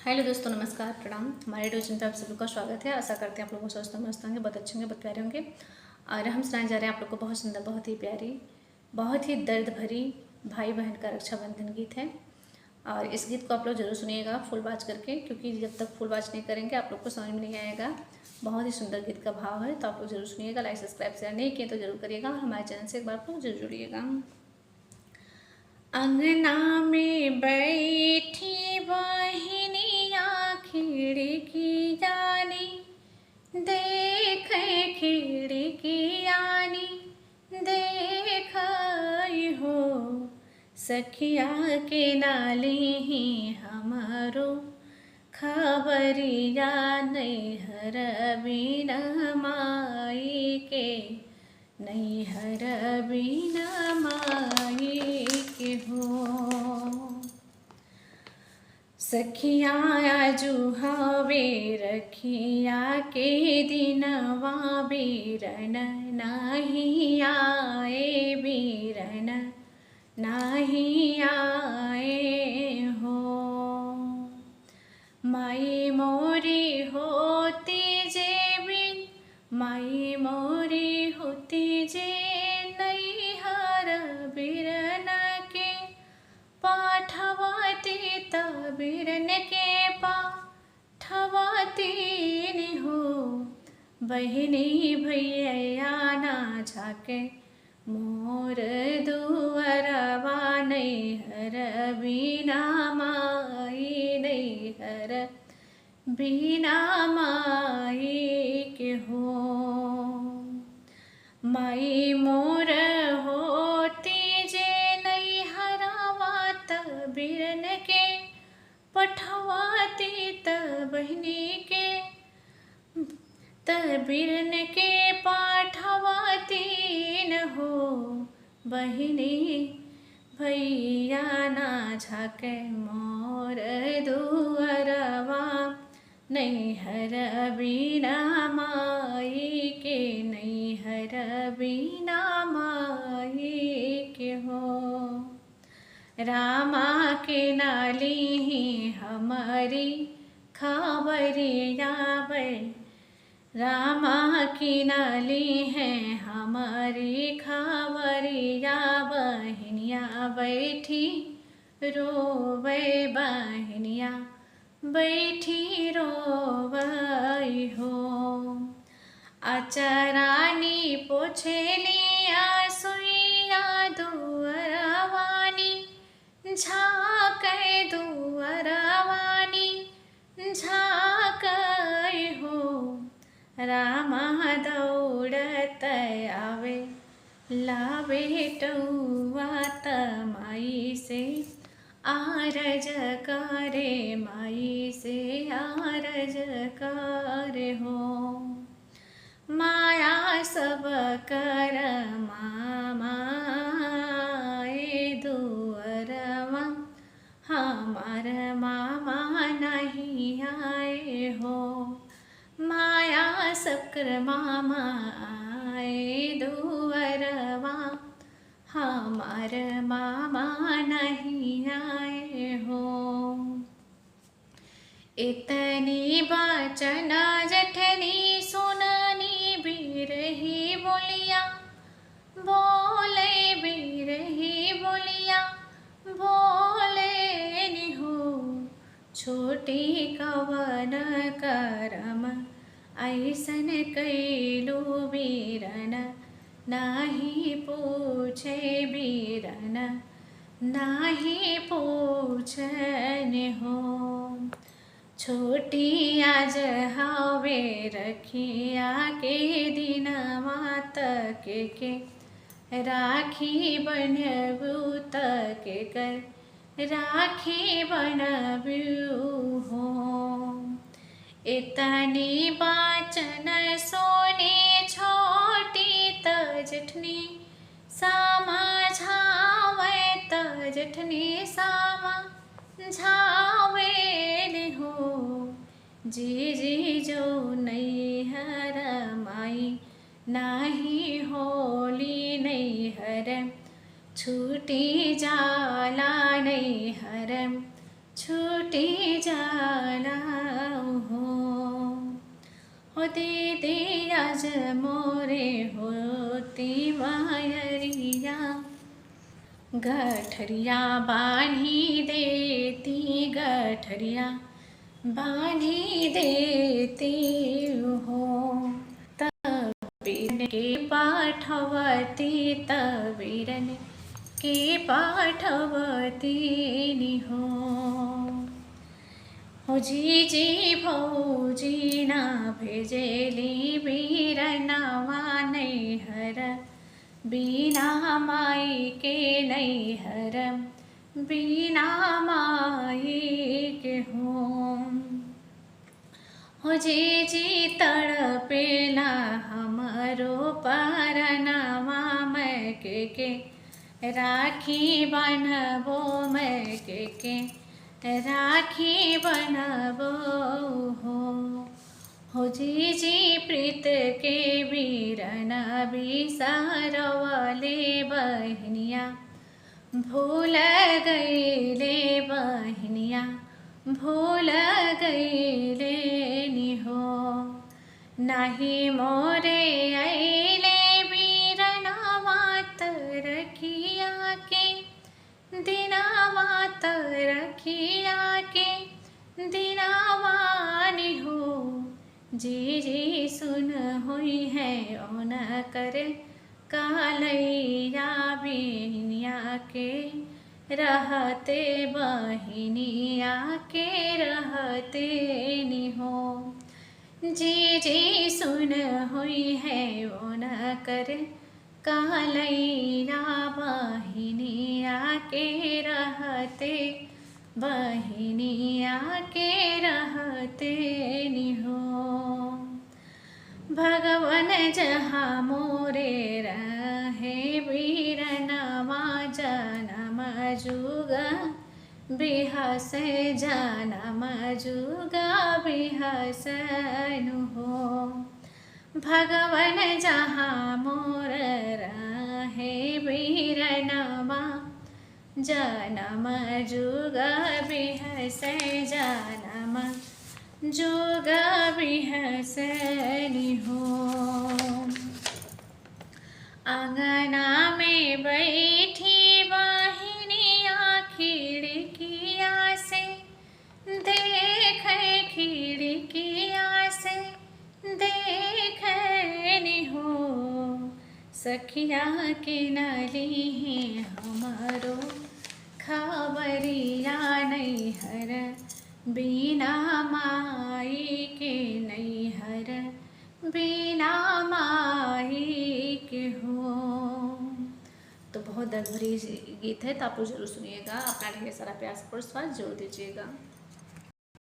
Hello दोस्तों, नमस्कार, प्रणाम। हमारे रेडियो चिंता आप सभी का स्वागत है। आशा करते हैं आप लोगों को स्वस्थ होंगे, मस्त होंगे, बहुत अच्छे होंगे, बहुत प्यारे होंगे। और हम सुनाए जा रहे हैं आप लोग को बहुत सुंदर, बहुत ही प्यारी, बहुत ही दर्द भरी भाई बहन का रक्षाबंधन गीत है। और इस गीत को आप लोग जरूर सुनिएगा फुल बाज करके, क्योंकि जब तक फुल बाज नहीं करेंगे आप लोग को समझ में नहीं आएगा। बहुत ही सुंदर गीत का भाव है, तो आप लोग जरूर सुनिएगा। लाइक सब्सक्राइब शेयर नहीं किए तो जरूर करिएगा, और हमारे चैनल से एक बार आप लोग जरूर जुड़िएगा। अंगना में बैठी बहिनिया खिड़की जानी, देखे खिड़की आनी, देख हो सखिया के नाली ही हमारो खबरिया नैहर बिना माई के, नैहर बिना माई के हो। सखिया आजू हवे रखिया के दिनवा, बीरन नाही आए, बीरन नाही आए हो। माई मोरी होती जे बिन, माई मोरी होती जे नैहर बिरन के, पाठवाती तबिरन के पाठवाती हो। बहिनी भैया ना झाके मोर दुअरवा, नैहर बिना माई, नैहर बिना माई के हो। माई मोर होती जे नैहरवा तबिरन के, पठवाती तबहिनी के, तबिरन के पाठवाती न हो। बहिनी भैया ना झाके मोर दुअरवा, नैहर बिना माई के, नैहर बिना माई के हो। रामा के नाली ही हमारी खबरिया बै, रामा की नाली है हमारी खबरिया, बहनिया बैठी रोवे, बहनिया बैठी रोवई हो। अचरानी पोछेलिया सुइया दुअरवानी, झाके दुअरवानी झाके हो। रामा दौड़त आवे लावे टौआ, माई से आरज करे, माई से आरज करे हो। माया सब कर मामा दुअरवा, हमार मामा नहीं आए हो। माया सब कर मामा आए दुअरवा, हमार मामा नहीं आए हो। इतनी बचन जठनी सुननी, बिरही बोलिया बोले, बिरही बोलिया बोले निहो। छोटी कवन करम ऐसन कैलू, बीरन नाही पूछे, बीरन नाही पूछन हो। छोटी आज हवे रखिया के दिनवा तक के, राखी बनबू तक कर, राखी बनबू हो। इतनी बाचन सोने छोटी तजठनी सामा झावे, तजठनी सामा झावे हो। जी जी जो नैहर माई नाही होली, नैहर छूटी जाला नैहर छूटी जाला। आज मोरे होती मायरिया, गठरिया बांधी देती, गठरिया बांधी देती हो। तबीरन के पाठवती, तबीरन के पाठवती निहो। हो जी भौजी ना भेजेली बीरनवा नैहर, बीना माई के नैहर, बीना माई के हो। हो जी तड़पेला हमरो परनवा, मैं के राखी बनबो, मैं के राखी बनबो हो। हो जी प्रीत के बीरन बिसरवले, बहनिया भूल गईले, बहनिया भूल गईले निहो। नाही मोरे अइले बीरनवा तरखिया के, दिनवा तरखिया के दिनवा निहो। जी सुन हुई है ओन कर कालैया, बहनिया के रहते, बहनिया के रहते निहो। जी सुन हुई है ओन कर कालैया, बहनिया के रहते, बहनिया के रहते निहो। भगवन जहाँ मोरे रहे बीरनवा, जनम जुग बिहस, जनम जुग बिहसन हो। भगवन जहाँ मोर रहे बीरनवा, जनम जुग बिहस, जनम जुग बिहसन हो। आंगना में बैठी बहनिया, खिड़किया से देखे, खिड़किया से देखनी हो। सखिया के नली है हमारो खबरिया, नैहर बीना माई के, नैहर बीना माई के हो। तो बहुत दर्द भरी गीत है, तो आप लोग जरूर सुनिएगा। अपना ढेर सारा प्यार सपोर्ट स्वाद जोड़ दीजिएगा।